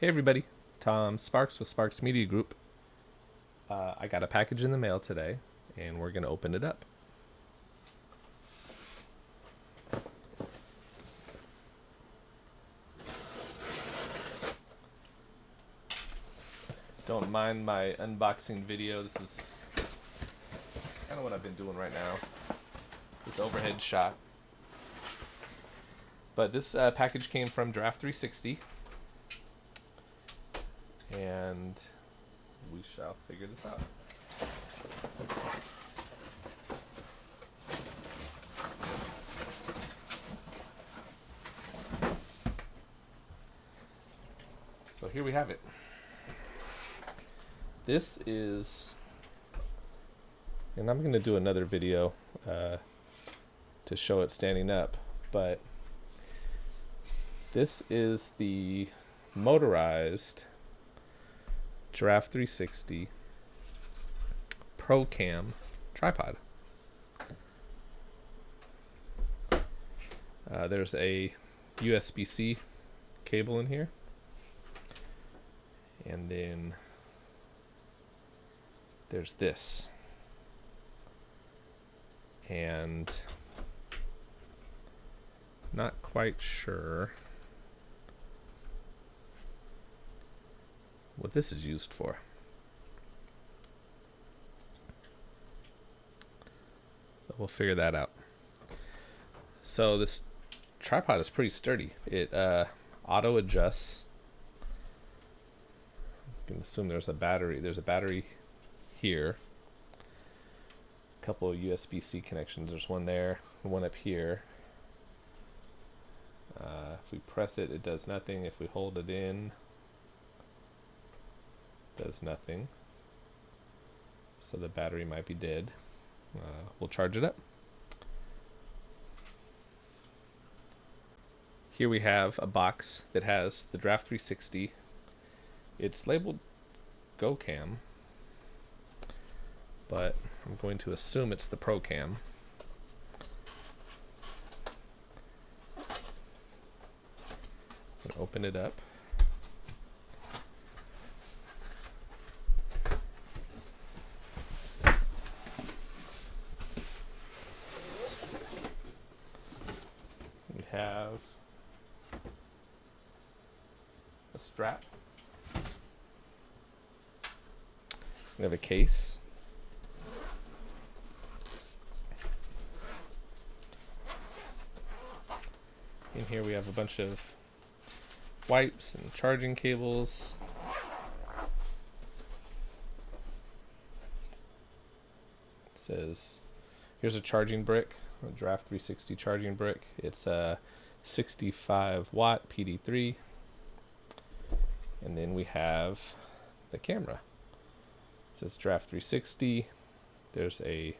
Hey everybody, Tom Sparks with Sparks Media Group. I got a package in the mail today, and we're going to open it up. Don't mind my unboxing video. This is kind of what I've been doing right now. This overhead shot. But this package came from Giraffe360. And we shall figure this out. So here we have it. This is, and I'm going to do another video to show it standing up, but this is the Motorized Giraffe360 Pro Cam Tripod. There's a USB-C cable in here, and then there's this, and not quite sure what this is used for. But we'll figure that out. So this tripod is pretty sturdy. It auto adjusts. You can assume there's a battery. There's a battery here. A couple of USB-C connections. There's one there, one up here. If we press it, it does nothing. If we hold it in, does nothing. So the battery might be dead. We'll charge it up. Here we have a box that has the Giraffe360. It's labeled GoCam, but I'm going to assume it's the Pro Cam. I'm going to open it up. We have a strap. We have a case. In here we have a bunch of wipes and charging cables. It says, here's a charging brick, a Giraffe360 charging brick. It's a 65 watt PD3. And then we have the camera. It says Giraffe360. There's a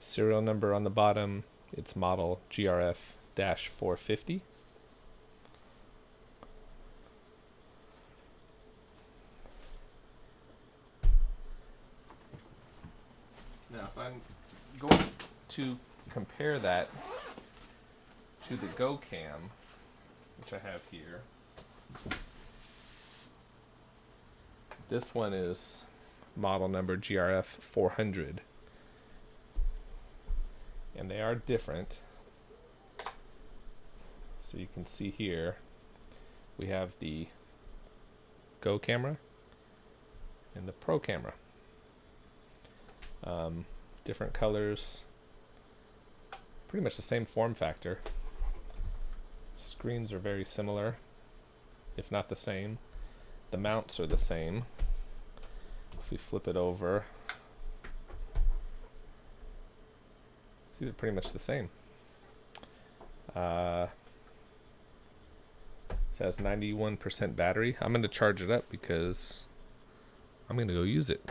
serial number on the bottom. It's model GRF-450. Now, if I'm going to compare that to the GoCam, which I have here, this one is model number GRF-400, and they are different. So you can see here we have the Go camera and the Pro camera. Different colors, pretty much the same form factor. Screens are very similar, if not the same. The mounts are the same. If we flip it over, see, they're pretty much the same. It says 91% battery. I'm going to charge it up because I'm going to go use it.